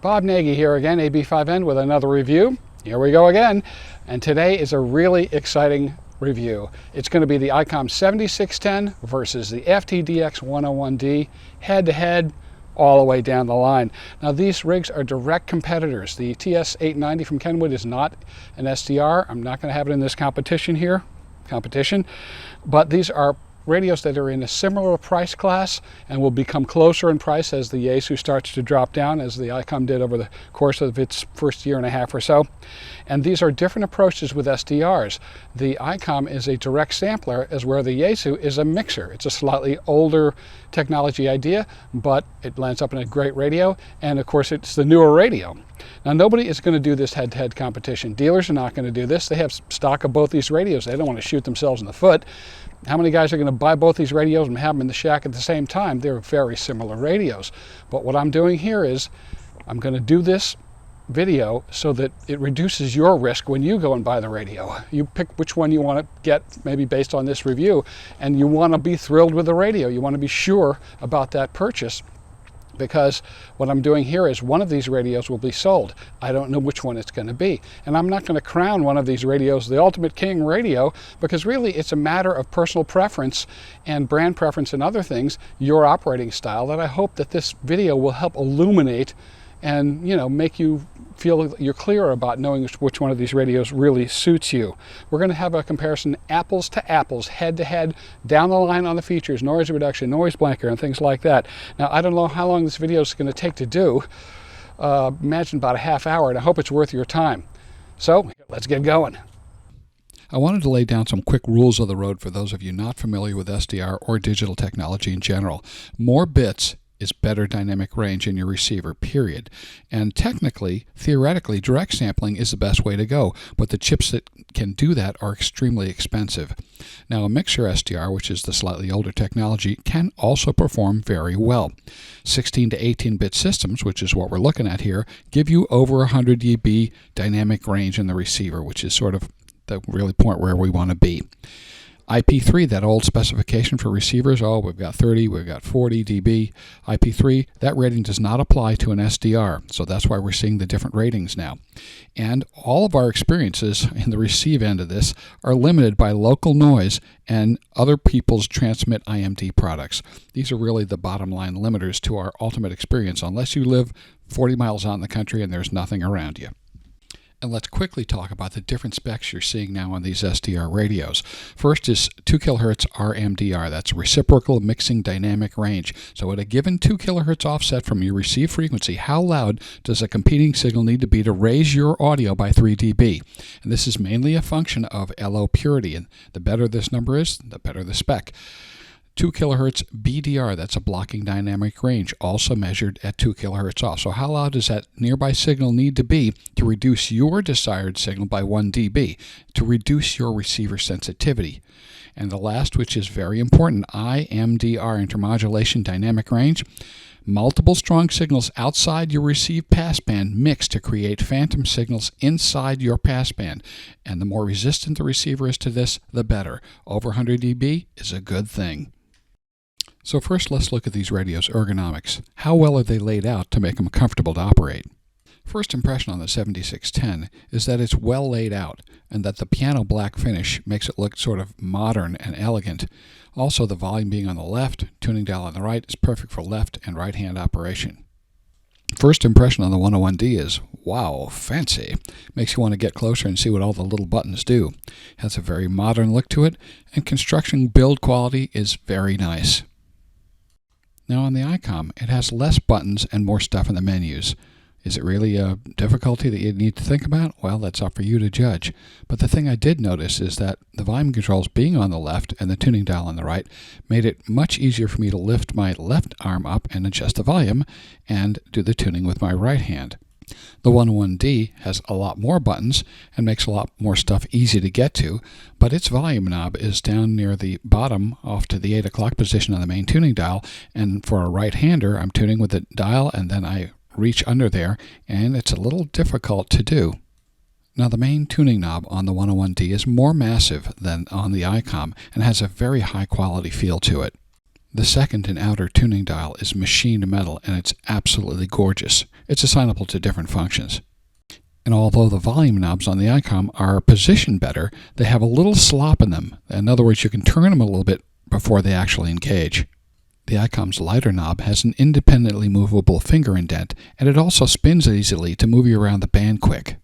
Bob Nagy here again, AB5N, with another review. Here we go again, and today is a really exciting review. It's going to be the IC-7610 versus the FTdx-101D, head-to-head, all the way down the line. Now these rigs are direct competitors. The TS-890 from Kenwood is not an SDR. I'm not going to have it in this competition, but these are radios that are in a similar price class and will become closer in price as the Yaesu starts to drop down, as the ICOM did over the course of its first year and a half or so. And these are different approaches with SDRs. The ICOM is a direct sampler, as where the Yaesu is a mixer. It's a slightly older technology idea, but it lands up in a great radio, and of course it's the newer radio. Now nobody is going to do this head-to-head competition. Dealers are not going to do this. They have stock of both these radios. They don't want to shoot themselves in the foot. How many guys are going to buy both these radios and have them in the shack at the same time? They're very similar radios. But what I'm doing here is I'm going to do this video so that it reduces your risk when you go and buy the radio. You pick which one you want to get, maybe based on this review, and you want to be thrilled with the radio. You want to be sure about that purchase, because what I'm doing here is one of these radios will be sold. I don't know which one it's going to be. And I'm not going to crown one of these radios the ultimate king radio, because really it's a matter of personal preference and brand preference and other things, your operating style, that I hope that this video will help illuminate and, you know, make you feel you're clear about knowing which one of these radios really suits you. We're going to have a comparison apples to apples, head to head, down the line on the features, noise reduction, noise blanker, and things like that. Now, I don't know how long this video is going to take to do. Imagine about a half hour, and I hope it's worth your time. So let's get going. I wanted to lay down some quick rules of the road for those of you not familiar with SDR or digital technology in general. More bits is better dynamic range in your receiver, period. And technically, theoretically, direct sampling is the best way to go, but the chips that can do that are extremely expensive. Now, a mixer SDR, which is the slightly older technology, can also perform very well. 16 to 18-bit systems, which is what we're looking at here, give you over 100 dB dynamic range in the receiver, which is sort of the really point where we want to be. IP3, that old specification for receivers, oh, we've got 30, we've got 40 dB. IP3, that rating does not apply to an SDR, so that's why we're seeing the different ratings now. And all of our experiences in the receive end of this are limited by local noise and other people's transmit IMD products. These are really the bottom line limiters to our ultimate experience, unless you live 40 miles out in the country and there's nothing around you. And let's quickly talk about the different specs you're seeing now on these SDR radios. First is 2 kHz RMDR. That's reciprocal mixing dynamic range. So at a given 2 kHz offset from your receive frequency, how loud does a competing signal need to be to raise your audio by 3 dB? And this is mainly a function of LO purity. And the better this number is, the better the spec. 2 kHz BDR, that's a blocking dynamic range, also measured at 2 kHz off. So how loud does that nearby signal need to be to reduce your desired signal by 1 dB, to reduce your receiver sensitivity? And the last, which is very important, IMDR, intermodulation dynamic range. Multiple strong signals outside your receive passband mix to create phantom signals inside your passband. And the more resistant the receiver is to this, the better. Over 100 dB is a good thing. So first, let's look at these radios' ergonomics. How well are they laid out to make them comfortable to operate? First impression on the 7610 is that it's well laid out, and that the piano black finish makes it look sort of modern and elegant. Also, the volume being on the left, tuning dial on the right, is perfect for left and right hand operation. First impression on the 101D is, wow, fancy. Makes you want to get closer and see what all the little buttons do. Has a very modern look to it, and construction build quality is very nice. Now on the ICOM, it has less buttons and more stuff in the menus. Is it really a difficulty that you need to think about? Well, that's up for you to judge. But the thing I did notice is that the volume controls being on the left and the tuning dial on the right made it much easier for me to lift my left arm up and adjust the volume and do the tuning with my right hand. The 101D has a lot more buttons and makes a lot more stuff easy to get to, but its volume knob is down near the bottom off to the 8 o'clock position on the main tuning dial, and for a right-hander I'm tuning with the dial and then I reach under there, and it's a little difficult to do. Now, the main tuning knob on the 101D is more massive than on the ICOM and has a very high quality feel to it. The second and outer tuning dial is machined metal, and it's absolutely gorgeous. It's assignable to different functions. And although the volume knobs on the ICOM are positioned better, they have a little slop in them. In other words, you can turn them a little bit before they actually engage. The ICOM's lighter knob has an independently movable finger indent, and it also spins easily to move you around the band quick.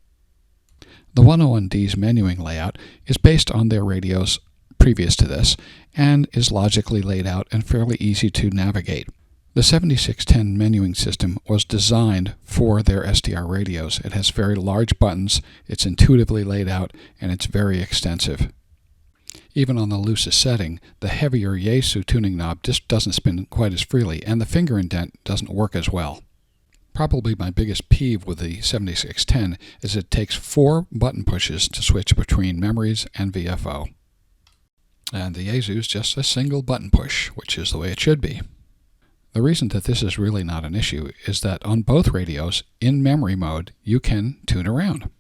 The 101D's menuing layout is based on their radios previous to this, and is logically laid out and fairly easy to navigate. The 7610 menuing system was designed for their SDR radios. It has very large buttons, it's intuitively laid out, and it's very extensive. Even on the loosest setting, the heavier Yaesu tuning knob just doesn't spin quite as freely, and the finger indent doesn't work as well. Probably my biggest peeve with the 7610 is it takes 4 button pushes to switch between memories and VFO. And the Yaesu is just a single button push, which is the way it should be. The reason that this is really not an issue is that on both radios, in memory mode, you can tune around.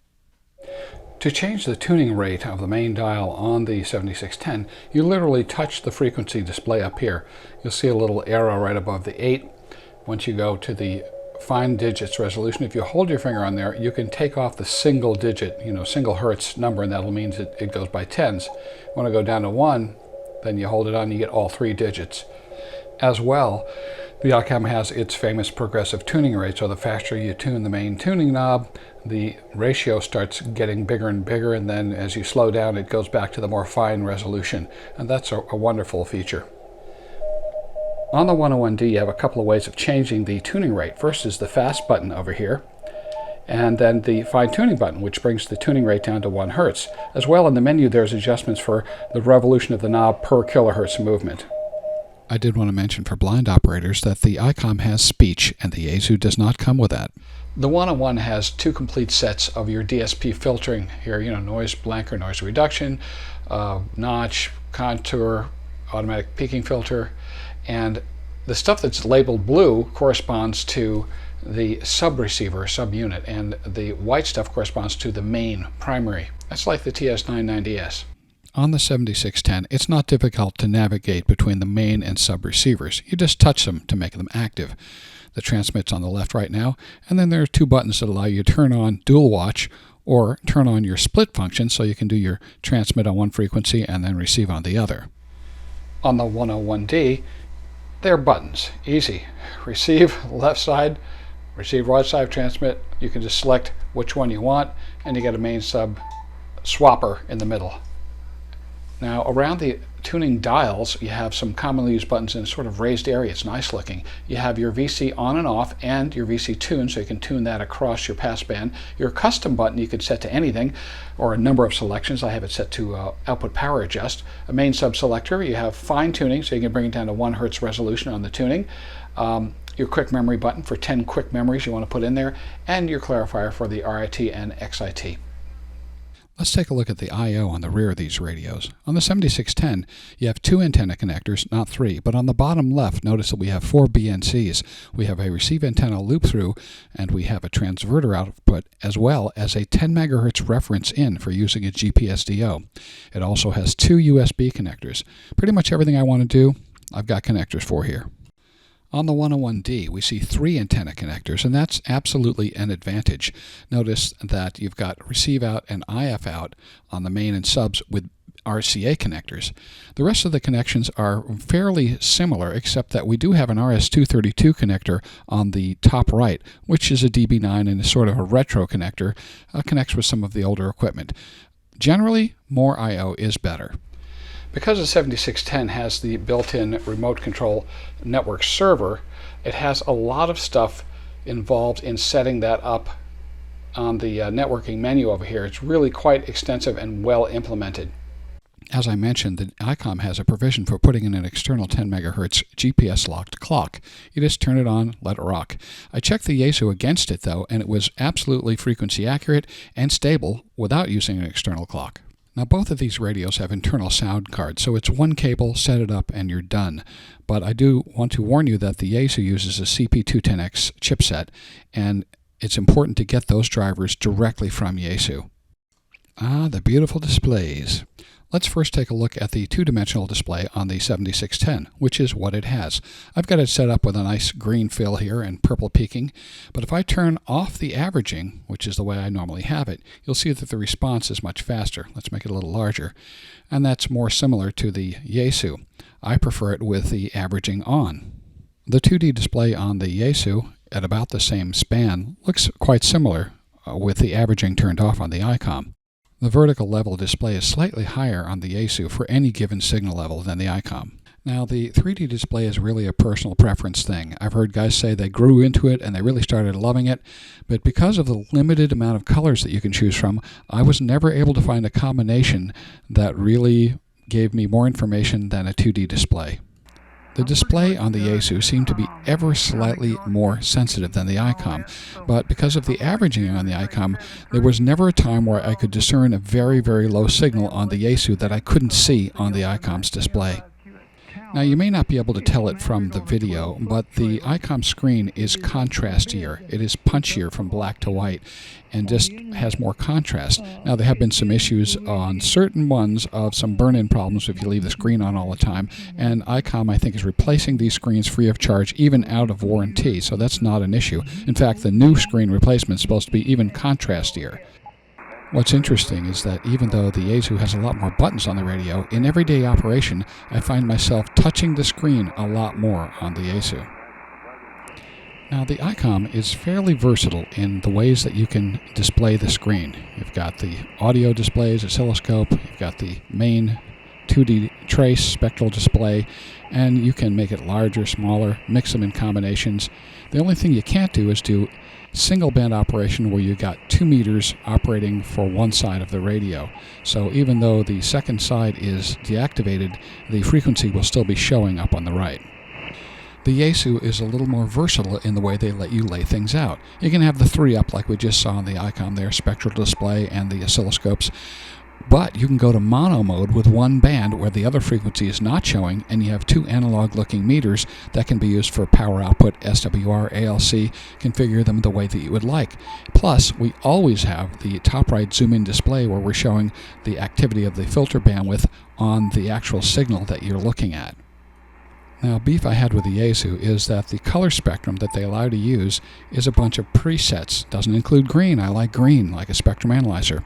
To change the tuning rate of the main dial on the 7610, you literally touch the frequency display up here. You'll see a little arrow right above the 8. Once you go to the fine digits resolution, if you hold your finger on there, you can take off the single digit, single hertz number, and that'll mean it goes by tens. When I go down to 1, then you hold it on, you get all 3 digits. As well, the ICOM has its famous progressive tuning rate, so the faster you tune the main tuning knob, the ratio starts getting bigger and bigger, and then as you slow down, it goes back to the more fine resolution, and that's a wonderful feature. On the 101D, you have a couple of ways of changing the tuning rate. First is the fast button over here, and then the fine tuning button, which brings the tuning rate down to 1 hertz. As well, in the menu, there's adjustments for the revolution of the knob per kilohertz movement. I did want to mention for blind operators that the ICOM has speech, and the Yaesu does not come with that. The 101 has 2 complete sets of your DSP filtering here, noise blanker, noise reduction, notch, contour, automatic peaking filter, and the stuff that's labeled blue corresponds to the sub-receiver, sub-unit, and the white stuff corresponds to the main primary. That's like the TS990S. On the 7610, it's not difficult to navigate between the main and sub-receivers. You just touch them to make them active. The transmit's on the left right now, and then there are 2 buttons that allow you to turn on dual watch or turn on your split function so you can do your transmit on one frequency and then receive on the other. On the 101D, they're buttons. Easy. Receive left side, receive right side, transmit. You can just select which one you want, and you get a main sub swapper in the middle. Now, around the tuning dials, you have some commonly used buttons in a sort of raised area. It's nice looking. You have your VC on and off and your VC tune, so you can tune that across your passband. Your custom button you could set to anything, or a number of selections. I have it set to output power adjust. A main sub selector, you have fine tuning, so you can bring it down to 1 hertz resolution on the tuning. Your quick memory button for 10 quick memories you want to put in there, and your clarifier for the RIT and XIT. Let's take a look at the I/O on the rear of these radios. On the 7610, you have 2 antenna connectors, not 3, but on the bottom left, notice that we have 4 BNCs. We have a receive antenna loop-through, and we have a transverter output, as well as a 10 MHz reference in for using a GPSDO. It also has 2 USB connectors. Pretty much everything I want to do, I've got connectors for here. On the 101D, we see 3 antenna connectors, and that's absolutely an advantage. Notice that you've got receive out and IF out on the main and subs with RCA connectors. The rest of the connections are fairly similar, except that we do have an RS-232 connector on the top right, which is a DB9 and is sort of a retro connector, connects with some of the older equipment. Generally, more I/O is better. Because the 7610 has the built-in remote control network server, it has a lot of stuff involved in setting that up on the networking menu over here. It's really quite extensive and well implemented. As I mentioned, the ICOM has a provision for putting in an external 10 MHz GPS-locked clock. You just turn it on, let it rock. I checked the Yaesu against it, though, and it was absolutely frequency accurate and stable without using an external clock. Now, both of these radios have internal sound cards, so it's one cable, set it up, and you're done. But I do want to warn you that the Yaesu uses a CP210X chipset, and it's important to get those drivers directly from Yaesu. Ah, the beautiful displays. Let's first take a look at the two-dimensional display on the 7610, which is what it has. I've got it set up with a nice green fill here and purple peaking, but if I turn off the averaging, which is the way I normally have it, you'll see that the response is much faster. Let's make it a little larger, and that's more similar to the Yaesu. I prefer it with the averaging on. The 2D display on the Yaesu, at about the same span, looks quite similar with the averaging turned off on the ICOM. The vertical level display is slightly higher on the Yaesu for any given signal level than the ICOM. Now, the 3D display is really a personal preference thing. I've heard guys say they grew into it and they really started loving it, but because of the limited amount of colors that you can choose from, I was never able to find a combination that really gave me more information than a 2D display. The display on the Yaesu seemed to be ever slightly more sensitive than the ICOM, but because of the averaging on the ICOM, there was never a time where I could discern a very, very low signal on the Yaesu that I couldn't see on the ICOM's display. Now, you may not be able to tell it from the video, but the ICOM screen is contrastier. It is punchier from black to white and just has more contrast. Now, there have been some issues on certain ones of some burn-in problems if you leave the screen on all the time, and ICOM, I think, is replacing these screens free of charge, even out of warranty, so that's not an issue. In fact, the new screen replacement is supposed to be even contrastier. What's interesting is that even though the Yaesu has a lot more buttons on the radio, in everyday operation, I find myself touching the screen a lot more on the Yaesu. Now, the ICOM is fairly versatile in the ways that you can display the screen. You've got the audio displays, oscilloscope, you've got the main 2D trace spectral display, and you can make it larger, smaller, mix them in combinations. The only thing you can't do is do single band operation where you've got 2 meters operating for one side of the radio. So even though the second side is deactivated, the frequency will still be showing up on the right. The Yaesu is a little more versatile in the way they let you lay things out. You can have the 3 up like we just saw on the ICOM there, spectral display and the oscilloscopes. But you can go to mono mode with one band where the other frequency is not showing, and you have 2 analog-looking meters that can be used for power output, SWR, ALC, configure them the way that you would like. Plus, we always have the top right zoom-in display where we're showing the activity of the filter bandwidth on the actual signal that you're looking at. Now, beef I had with the Yaesu is that the color spectrum that they allow to use is a bunch of presets. Doesn't include green. I like green, like a spectrum analyzer.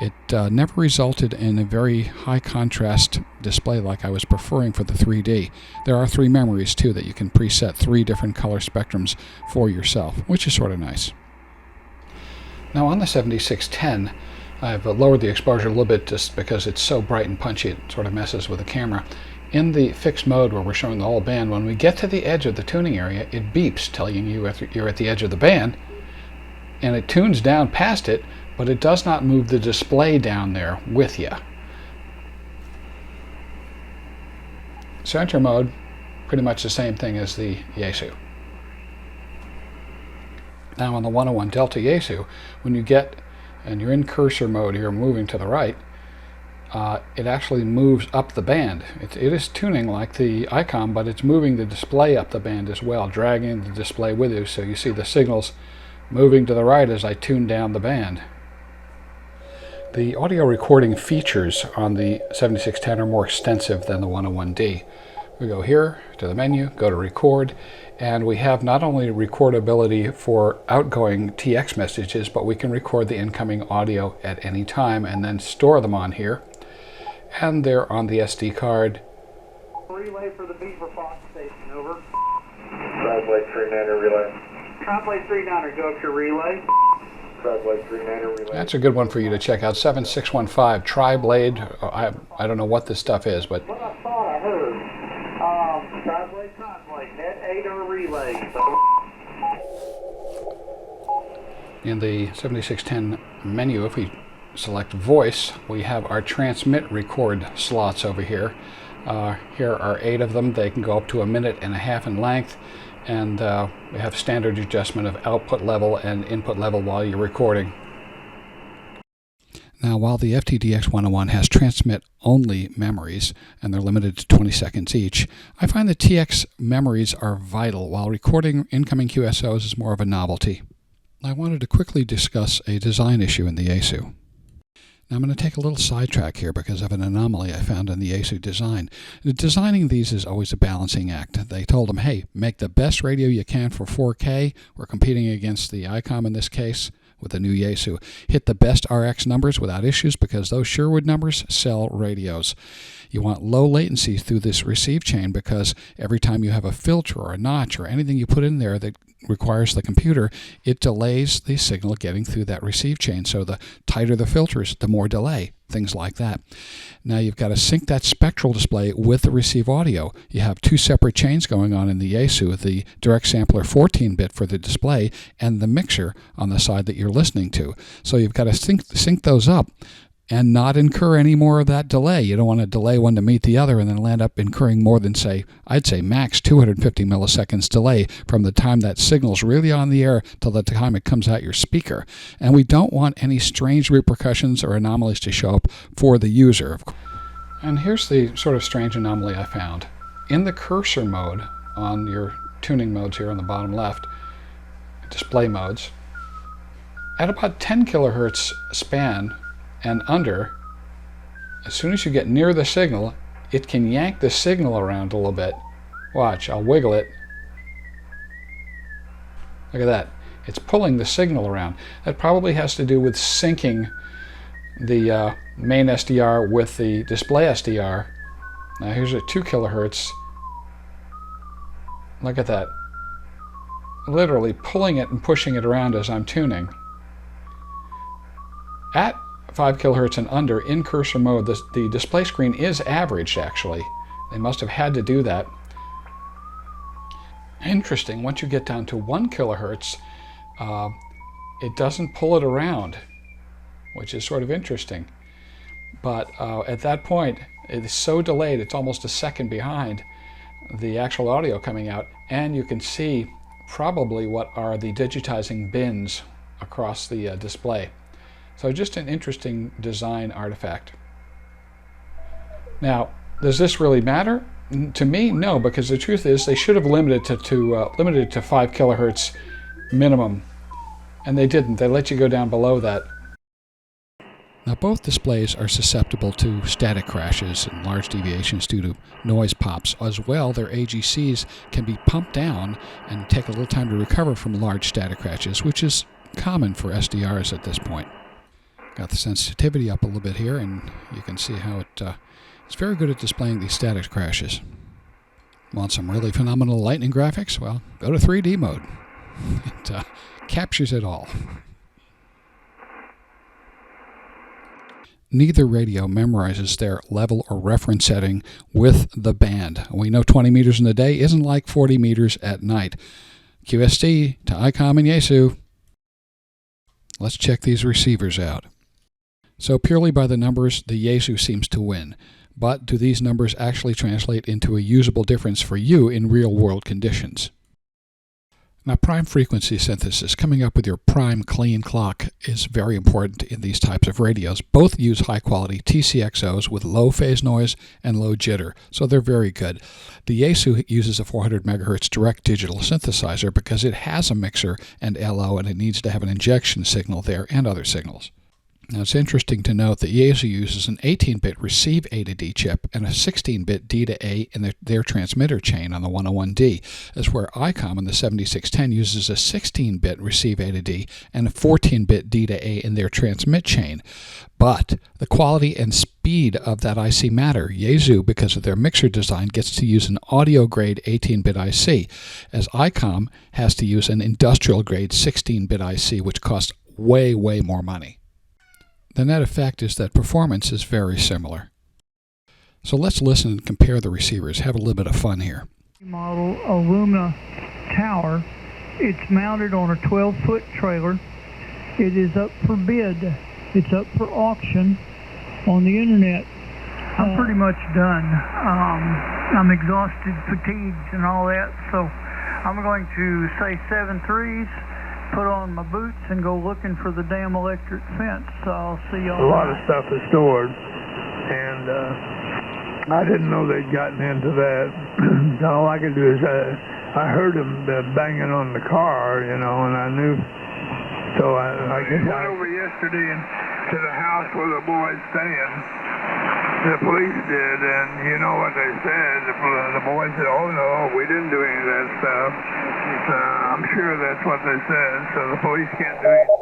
It never resulted in a very high contrast display like I was preferring for the 3D. There are 3 memories too that you can preset 3 different color spectrums for yourself, which is sort of nice. Now on the 7610, I've lowered the exposure a little bit just because it's so bright and punchy it sort of messes with the camera. In the fixed mode where we're showing the whole band, when we get to the edge of the tuning area, it beeps telling you you're at the edge of the band, and it tunes down past it, but it does not move the display down there with you. Center mode, pretty much the same thing as the Yaesu. Now on the 101 Delta Yaesu, when you get, and you're in cursor mode here, moving to the right, it actually moves up the band. It is tuning like the ICOM, but it's moving the display up the band as well, dragging the display with you, so you see the signals moving to the right as I tune down the band. The audio recording features on the 7610 are more extensive than the 101D. We go here to the menu, go to record, and we have not only recordability for outgoing TX messages, but we can record the incoming audio at any time and then store them on here. And they're on the SD card. Relay for the Beaver Fox station, over. Translate 39er relay. Translate 39er, go up your relay. Translate 39er relay. That's a good one for you to check out. 7615 Tri-Blade. I don't know what this stuff is, but What I thought I heard. Translate, net 8er relay. in the 7610 menu, if we select voice, we have our transmit record slots over here. Here are 8 of them. They can go up to 1.5 minutes in length, and we have standard adjustment of output level and input level while you're recording. Now, while the FTdx-101 has transmit-only memories, and they're limited to 20 seconds each, I find the TX memories are vital, while recording incoming QSOs is more of a novelty. I wanted to quickly discuss a design issue in the Yaesu. Now I'm going to take a little sidetrack here because of an anomaly I found in the ASU design. Designing these is always a balancing act. They told them, hey, make the best radio you can for 4K. We're competing against the ICOM in this case with the new Yaesu. Hit the best RX numbers without issues because those Sherwood numbers sell radios. You want low latency through this receive chain because every time you have a filter or a notch or anything you put in there that requires the computer, it delays the signal getting through that receive chain. So the tighter the filters, the more delay, things like that. Now you've got to sync that spectral display with the receive audio. You have two separate chains going on in the Yaesu, the direct sampler 14-bit for the display and the mixer on the side that you're listening to. So you've got to sync those up and not incur any more of that delay. You don't want to delay one to meet the other and then land up incurring more than, say, I'd say max 250 milliseconds delay from the time that signal's really on the air till the time it comes out your speaker. And we don't want any strange repercussions or anomalies to show up for the user. And here's the sort of strange anomaly I found. In the cursor mode on your tuning modes here on the bottom left, display modes, at about 10 kilohertz span and under, as soon as you get near the signal, it can yank the signal around a little bit. Watch, I'll wiggle it. Look at that. It's pulling the signal around. That probably has to do with syncing the main SDR with the display SDR. Now here's a 2 kilohertz. Look at that. Literally pulling it and pushing it around as I'm tuning. At 5 kilohertz and under in cursor mode, the display screen is averaged actually. They must have had to do that. Interesting, once you get down to 1 kilohertz, it doesn't pull it around, which is sort of interesting. But at that point, it is so delayed, it's almost a second behind the actual audio coming out, and you can see probably what are the digitizing bins across the display. So just an interesting design artifact. Now, does this really matter? To me, no, because the truth is they should have limited it to 5 kilohertz minimum, and they didn't. They let you go down below that. Now both displays are susceptible to static crashes and large deviations due to noise pops. As well, their AGCs can be pumped down and take a little time to recover from large static crashes, which is common for SDRs at this point. Got the sensitivity up a little bit here, and you can see how it's very good at displaying these static crashes. Want some really phenomenal lightning graphics? Well, go to 3D mode. It captures it all. Neither radio memorizes their level or reference setting with the band. We know 20 meters in the day isn't like 40 meters at night. QST to ICOM and Yaesu. Let's check these receivers out. So purely by the numbers, the Yaesu seems to win. But do these numbers actually translate into a usable difference for you in real-world conditions? Now, prime frequency synthesis, coming up with your prime clean clock, is very important in these types of radios. Both use high-quality TCXOs with low phase noise and low jitter, so they're very good. The Yaesu uses a 400 megahertz direct digital synthesizer because it has a mixer and LO, and it needs to have an injection signal there and other signals. Now, it's interesting to note that Yaesu uses an 18-bit receive A to D chip and a 16-bit D to A in their transmitter chain on the 101D, as where ICOM in the 7610 uses a 16-bit receive A to D and a 14-bit D to A in their transmit chain. But the quality and speed of that IC matter. Yaesu, because of their mixer design, gets to use an audio-grade 18-bit IC, as ICOM has to use an industrial-grade 16-bit IC, which costs way, way more money. The net effect is that performance is very similar. So let's listen and compare the receivers. Have a little bit of fun here. Model Alumna tower. It's mounted on a 12-foot trailer. It is up for bid. It's up for auction on the internet. I'm pretty much done. I'm exhausted, fatigued, and all that. So I'm going to say 7 threes. Put on my boots and go looking for the damn electric fence. So I'll see y'all. A lot of stuff is stored, and I didn't know they'd gotten into that. All I could do is I heard them banging on the car, you know, and I knew. So I guess I went over yesterday and to the house where the boy's staying. The police did, and you know what they said. The boy said, "Oh no, we didn't do any of that stuff." I'm sure that's what they said. So the police can't do anything.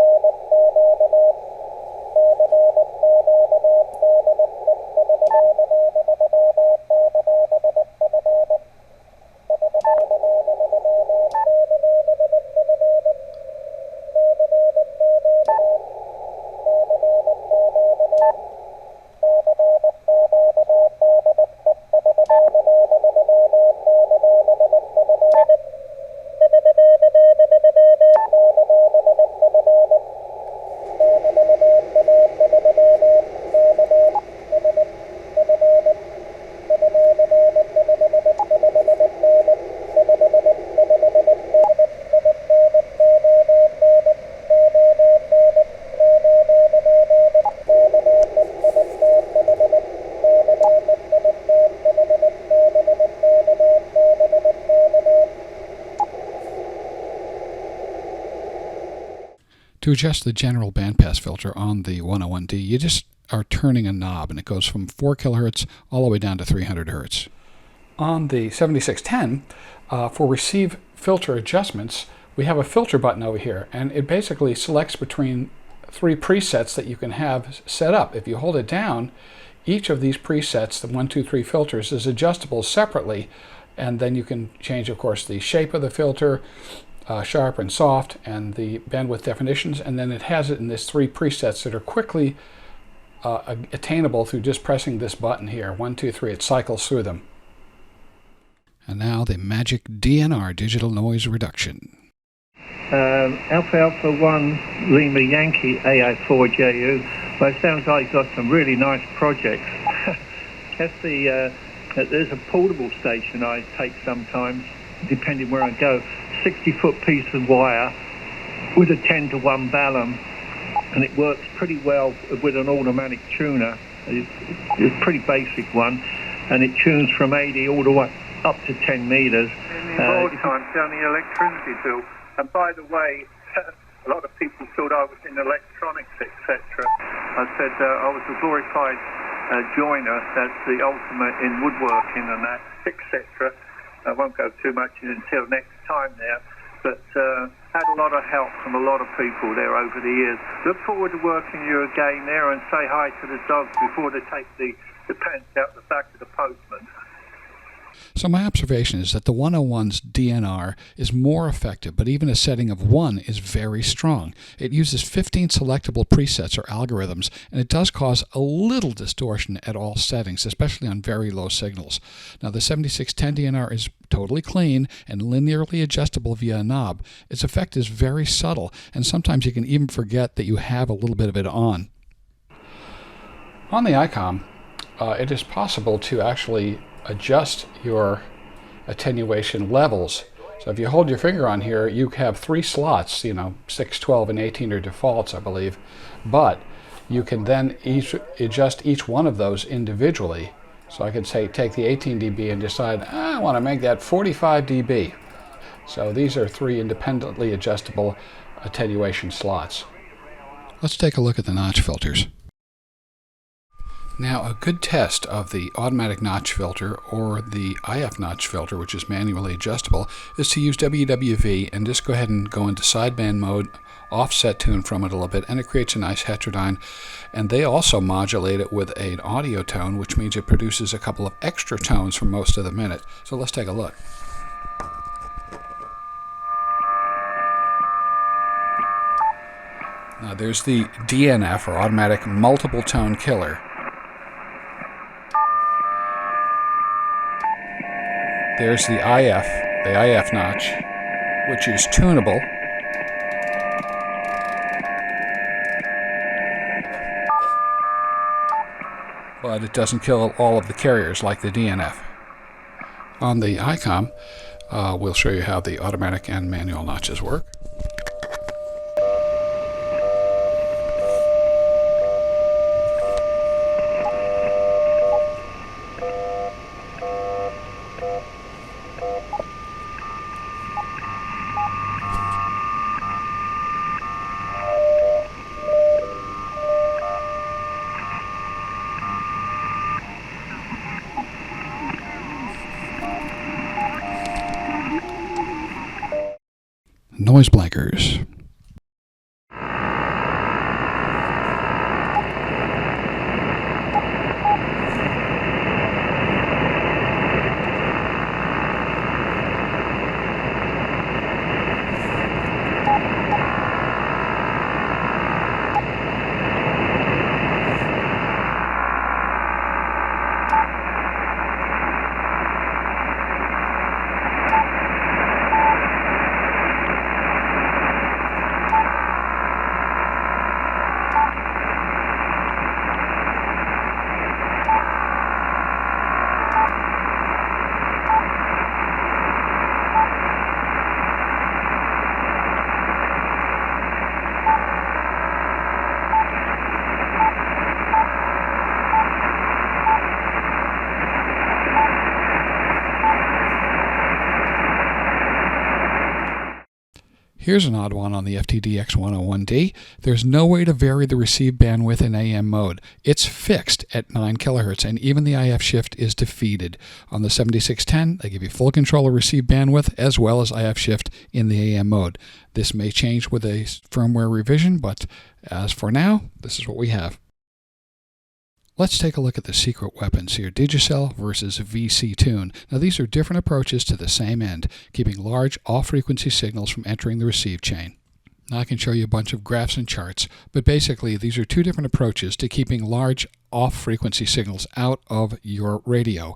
To adjust the general bandpass filter on the 101D, you just are turning a knob, and it goes from 4 kilohertz all the way down to 300 hertz. On the 7610, for receive filter adjustments, we have a filter button over here, and it basically selects between 3 presets that you can have set up. If you hold it down, each of these presets, the 1, 2, 3 filters, is adjustable separately, and then you can change, of course, the shape of the filter, sharp and soft, and the bandwidth definitions, and then it has it in these 3 presets that are quickly attainable through just pressing this button here. 1, 2, 3, it cycles through them. And now the magic DNR, digital noise reduction. Alpha Alpha 1 Lima Yankee AA4JU. Well, it sounds like you've got some really nice projects. There's a portable station I take sometimes, depending where I go. 60-foot piece of wire with a 10-to-1 balun, and it works pretty well with an automatic tuner. It's a pretty basic one, and it tunes from 80 all the way up to 10 meters. In old times, down the electricity bill. And by the way, a lot of people thought I was in electronics, etc. I said I was a glorified joiner. That's the ultimate in woodworking and that, etc. I won't go too much until next time there, but had a lot of help from a lot of people there over the years. Look forward to working you again there, and say hi to the dogs before they take the pants out the back of the postman. So my observation is that the 101's DNR is more effective, but even a setting of 1 is very strong. It uses 15 selectable presets or algorithms, and it does cause a little distortion at all settings, especially on very low signals. Now the 7610 DNR is totally clean and linearly adjustable via a knob. Its effect is very subtle, and sometimes you can even forget that you have a little bit of it on. On the ICOM, it is possible to actually adjust your attenuation levels. So if you hold your finger on here, you have 3 slots, 6, 12, and 18 are defaults, I believe, but you can then adjust each one of those individually. So I could say take the 18 dB and decide, I want to make that 45 dB. So these are 3 independently adjustable attenuation slots. Let's take a look at the notch filters. Now, a good test of the automatic notch filter or the IF notch filter, which is manually adjustable, is to use WWV and just go ahead and go into sideband mode, offset tune from it a little bit, and it creates a nice heterodyne. And they also modulate it with an audio tone, which means it produces a couple of extra tones for most of the minute. So let's take a look. Now there's the DNF, or automatic multiple tone killer. There's the IF notch, which is tunable. But it doesn't kill all of the carriers like the DNF. On the ICOM, we'll show you how the automatic and manual notches work. noise blankers. Here's an odd one on the FTdx-101D. There's no way to vary the receive bandwidth in AM mode. It's fixed at 9 kHz, and even the IF shift is defeated. On the 7610, they give you full control of receive bandwidth as well as IF shift in the AM mode. This may change with a firmware revision, but as for now, this is what we have. Let's take a look at the secret weapons here, Digicel versus VC Tune. Now these are different approaches to the same end, keeping large off-frequency signals from entering the receive chain. Now I can show you a bunch of graphs and charts, but basically these are two different approaches to keeping large off-frequency signals out of your radio.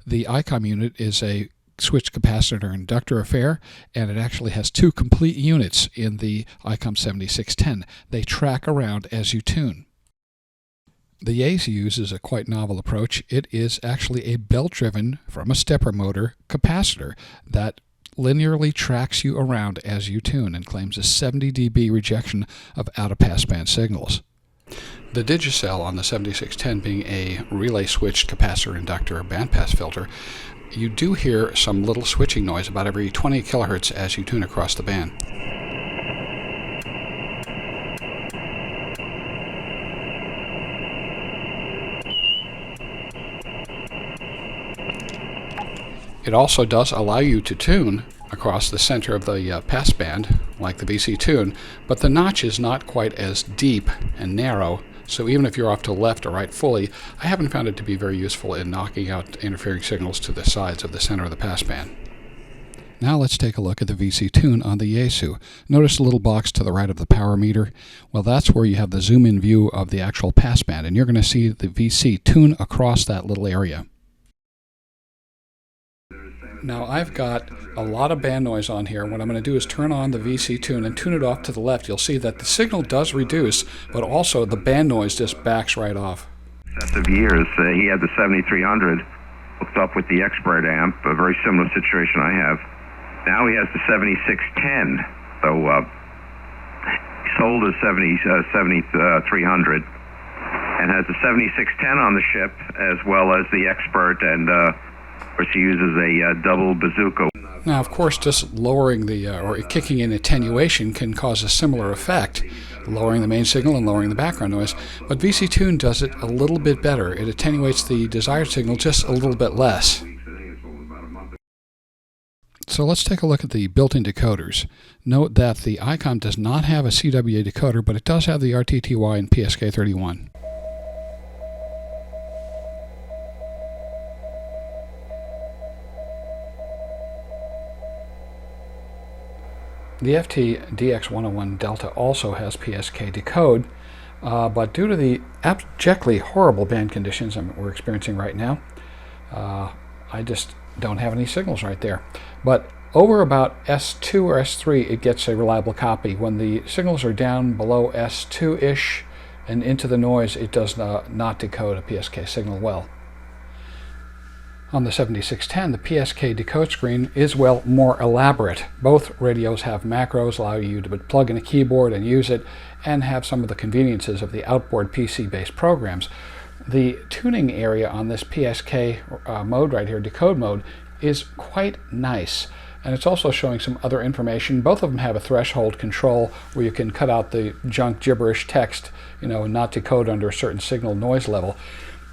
The ICOM unit is a switched capacitor inductor affair, and it actually has two complete units in the ICOM 7610. They track around as you tune. The Yaesu uses a quite novel approach. It is actually a belt-driven, from a stepper motor, capacitor that linearly tracks you around as you tune and claims a 70 dB rejection of out-of-passband signals. The Digicel on the 7610 being a relay switched capacitor inductor or bandpass filter, you do hear some little switching noise about every 20 kHz as you tune across the band. It also does allow you to tune across the center of the passband, like the VC Tune, but the notch is not quite as deep and narrow, so even if you're off to the left or right fully, I haven't found it to be very useful in knocking out interfering signals to the sides of the center of the passband. Now let's take a look at the VC Tune on the Yaesu. Notice the little box to the right of the power meter? Well, that's where you have the zoom-in view of the actual passband, and you're going to see the VC tune across that little area. Now I've got a lot of band noise on here. What I'm going to do is turn on the VC Tune and tune it off to the left. You'll see that the signal does reduce, but also the band noise just backs right off. Successive years, he had the 7300 hooked up with the expert amp, a very similar situation I have. Now he has the 7610, so he sold his 7300 and has the 7610 on the ship as well as the expert, and of course he uses a double bazooka. Now, of course, just lowering the, or kicking in attenuation can cause a similar effect, lowering the main signal and lowering the background noise, but VC Tune does it a little bit better. It attenuates the desired signal just a little bit less. So let's take a look at the built-in decoders. Note that the ICOM does not have a CWA decoder, but it does have the RTTY and PSK31. The FTdx-101 Delta also has PSK decode, but due to the abjectly horrible band conditions we're experiencing right now, I just don't have any signals right there. But over about S2 or S3, it gets a reliable copy. When the signals are down below S2-ish and into the noise, it does not decode a PSK signal well. On the 7610, the PSK decode screen is, well, more elaborate. Both radios have macros, allow you to plug in a keyboard and use it, and have some of the conveniences of the outboard PC-based programs. The tuning area on this PSK mode right here, decode mode, is quite nice. And it's also showing some other information. Both of them have a threshold control where you can cut out the junk gibberish text, and not decode under a certain signal noise level.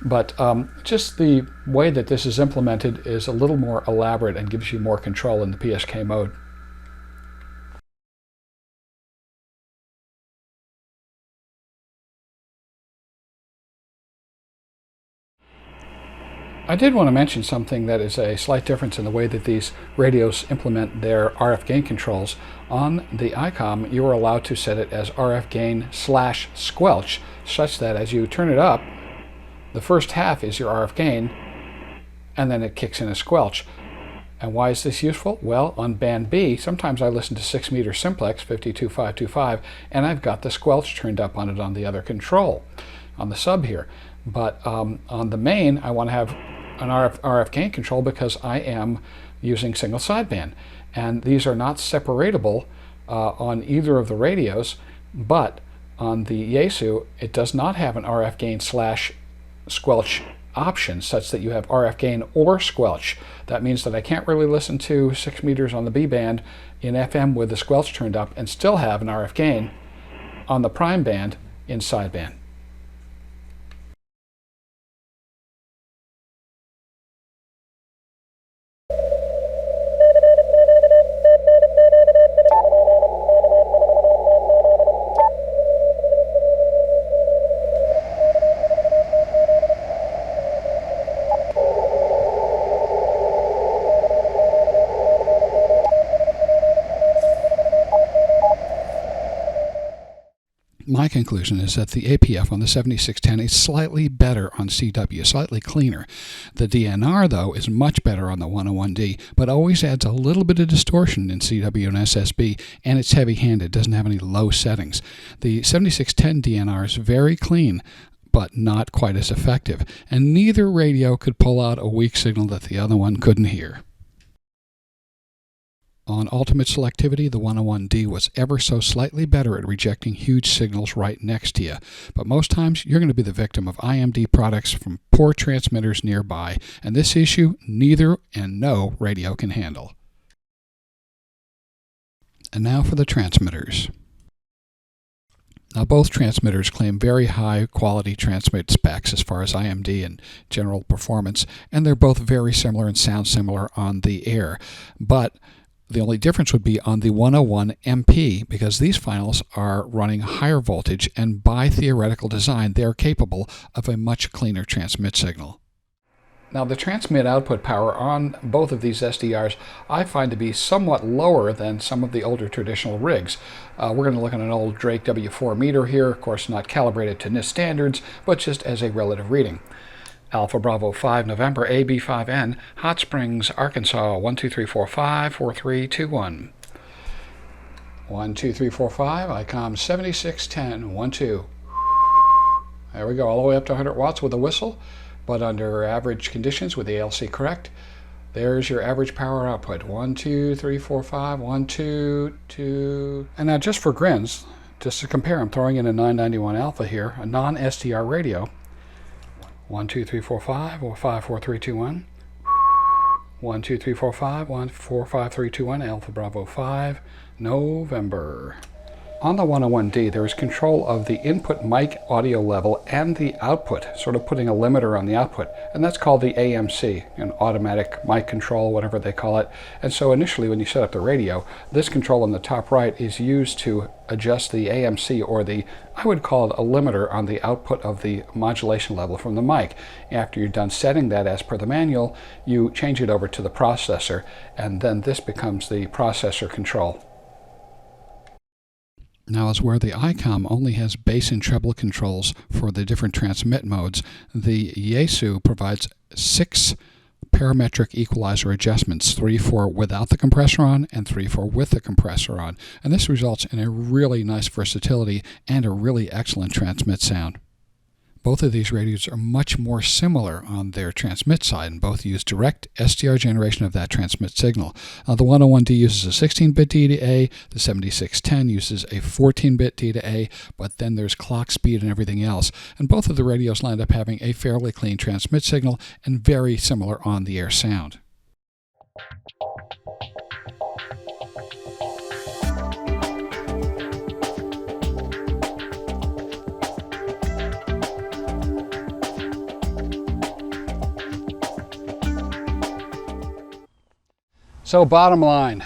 But just the way that this is implemented is a little more elaborate and gives you more control in the PSK mode. I did want to mention something that is a slight difference in the way that these radios implement their RF gain controls. On the ICOM, you are allowed to set it as RF gain / squelch, such that as you turn it up, the first half is your RF gain, and then it kicks in a squelch. And why is this useful? Well, on band B, sometimes I listen to 6 meter simplex 52525, and I've got the squelch turned up on it on the other control, on the sub here. But on the main, I want to have an RF gain control because I am using single sideband. And these are not separatable on either of the radios, but on the Yaesu, it does not have an RF gain / squelch option such that you have RF gain or squelch. That means that I can't really listen to 6 meters on the B band in FM with the squelch turned up and still have an RF gain on the prime band in sideband. My conclusion is that the APF on the 7610 is slightly better on CW, slightly cleaner. The DNR, though, is much better on the 101D, but always adds a little bit of distortion in CW and SSB, and it's heavy-handed, doesn't have any low settings. The 7610 DNR is very clean, but not quite as effective, and neither radio could pull out a weak signal that the other one couldn't hear. On ultimate selectivity, the 101D was ever so slightly better at rejecting huge signals right next to you, but most times you're going to be the victim of IMD products from poor transmitters nearby, and this issue neither and no radio can handle. And now for the transmitters. Now, both transmitters claim very high quality transmit specs as far as IMD and general performance, and they're both very similar and sound similar on the air, but the only difference would be on the 101 MP, because these finals are running higher voltage, and by theoretical design, they are capable of a much cleaner transmit signal. Now, the transmit output power on both of these SDRs I find to be somewhat lower than some of the older traditional rigs. We're going to look at an old Drake W4 meter here, of course not calibrated to NIST standards, but just as a relative reading. Alpha Bravo 5 November AB5N, Hot Springs, Arkansas 12345 4321. 12345, ICOM 7610 12. There we go, all the way up to 100 watts with a whistle, but under average conditions with the ALC correct. There's your average power output. 1, 2, 3, 4, 5, 1, 2, 2. And now just for grins, just to compare, I'm throwing in a 991 Alpha here, a non-SDR radio. 1, 2, 3, 4, 5, or 5, 4, 3, 2, 1. 1, 2, 3, 4, 5, 1, 4, 5, 3, 2, 1, Alpha Bravo 5, November. On the 101D, there is control of the input mic audio level and the output, sort of putting a limiter on the output, and that's called the AMC, an automatic mic control, whatever they call it. And so initially when you set up the radio, this control on the top right is used to adjust the AMC, or the, I would call it a limiter on the output of the modulation level from the mic. After you're done setting that as per the manual, you change it over to the processor, and then this becomes the processor control. Now, as where the ICOM only has bass and treble controls for the different transmit modes, the Yaesu provides 6 parametric equalizer adjustments, 3 for without the compressor on and 3 for with the compressor on. And this results in a really nice versatility and a really excellent transmit sound. Both of these radios are much more similar on their transmit side, and both use direct SDR generation of that transmit signal. The 101D uses a 16-bit D to A, the 7610 uses a 14-bit D to A, but then there's clock speed and everything else. And both of the radios land up having a fairly clean transmit signal and very similar on-the-air sound. So bottom line,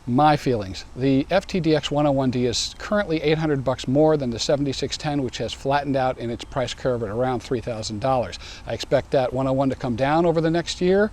My feelings. The FTdx-101D is currently $800 more than the 7610, which has flattened out in its price curve at around $3,000. I expect that 101 to come down over the next year,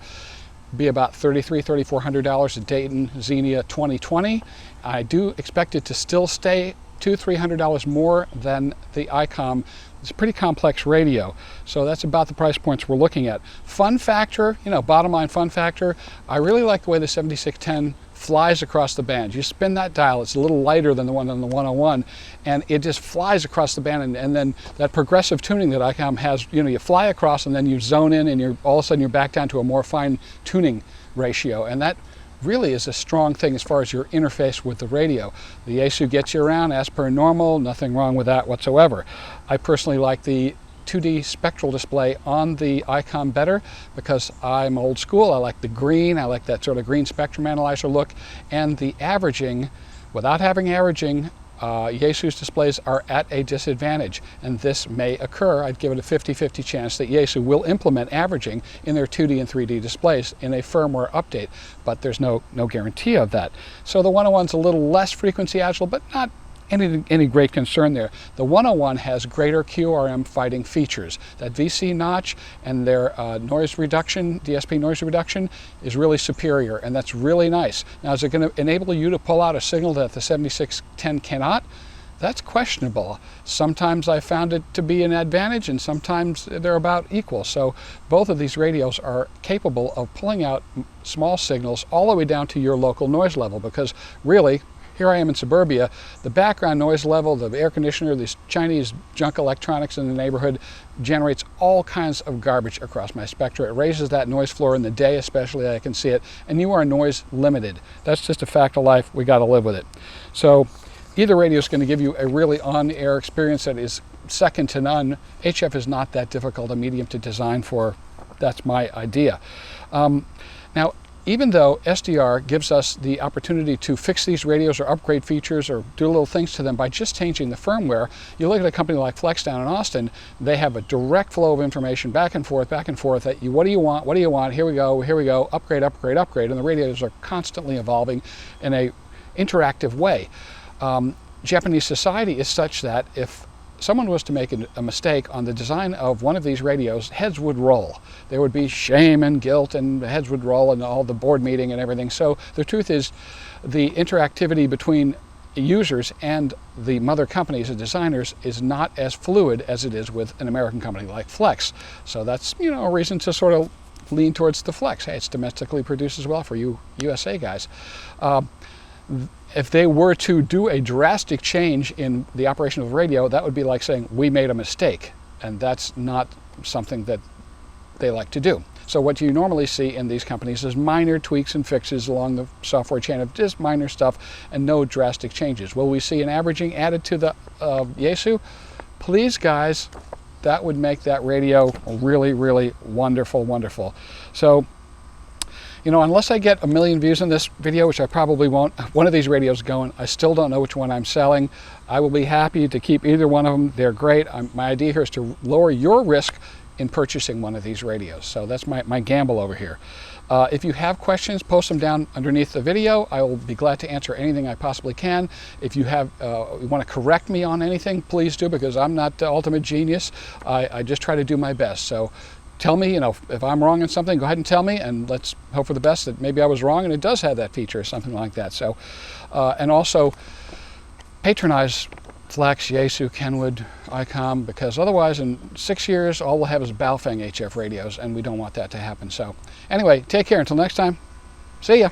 be about $3,300, $3,400 at Dayton Xenia 2020. I do expect it to still stay $200, $300 more than the ICOM. It's a pretty complex radio, so that's about the price points we're looking at. Fun factor, bottom line fun factor, I really like the way the 7610 flies across the band. You spin that dial, it's a little lighter than the one on the 101, and it just flies across the band, and then that progressive tuning that ICOM has, you fly across and then you zone in, and all of a sudden you're back down to a more fine tuning ratio, and that really is a strong thing as far as your interface with the radio. The Yaesu gets you around as per normal, nothing wrong with that whatsoever. I personally like the 2D spectral display on the ICOM better because I'm old school. I like the green, I like that sort of green spectrum analyzer look, and the averaging, without having averaging, Yaesu's displays are at a disadvantage, and this may occur. I'd give it a 50-50 chance that Yaesu will implement averaging in their 2D and 3D displays in a firmware update, but there's no guarantee of that. So the 101's a little less frequency agile, but not any great concern there. The 101 has greater QRM fighting features. That VC notch and their noise reduction, DSP noise reduction, is really superior, and that's really nice. Now, is it going to enable you to pull out a signal that the 7610 cannot? That's questionable. Sometimes I found it to be an advantage, and sometimes they're about equal. So both of these radios are capable of pulling out small signals all the way down to your local noise level, because really, here I am in suburbia, the background noise level, the air conditioner, these Chinese junk electronics in the neighborhood generates all kinds of garbage across my spectra. It raises that noise floor in the day, especially, I can see it, and you are noise limited. That's just a fact of life. We got to live with it. So either radio is going to give you a really on-air experience that is second to none. HF is not that difficult a medium to design for. That's my idea. Now, even though SDR gives us the opportunity to fix these radios or upgrade features or do little things to them by just changing the firmware, you look at a company like Flex down in Austin, they have a direct flow of information back and forth, that what do you want, here we go, upgrade, and the radios are constantly evolving in a interactive way. Japanese society is such that if someone was to make a mistake on the design of one of these radios, heads would roll. There would be shame and guilt, and the heads would roll, and all the board meeting and everything. So the truth is, the interactivity between users and the mother companies and designers is not as fluid as it is with an American company like Flex. So that's a reason to sort of lean towards the Flex. Hey, it's domestically produced as well for you USA guys. If they were to do a drastic change in the operation of the radio, that would be like saying, we made a mistake. And that's not something that they like to do. So what you normally see in these companies is minor tweaks and fixes along the software chain of just minor stuff and no drastic changes. Will we see an averaging added to the Yaesu? Please, guys, that would make that radio really, really wonderful. So, unless I get 1 million views on this video, which I probably won't, one of these radios going, I still don't know which one I'm selling. I will be happy to keep either one of them. They're great. My idea here is to lower your risk in purchasing one of these radios. So that's my gamble over here. If you have questions, post them down underneath the video. I will be glad to answer anything I possibly can. If you want to correct me on anything, please do, because I'm not the ultimate genius. I just try to do my best. So tell me, if I'm wrong on something, go ahead and tell me, and let's hope for the best that maybe I was wrong and it does have that feature or something like that. So, and also patronize Flex, Yaesu, Kenwood, ICOM, because otherwise in 6 years, all we'll have is Baofeng HF radios, and we don't want that to happen. So anyway, take care until next time. See ya.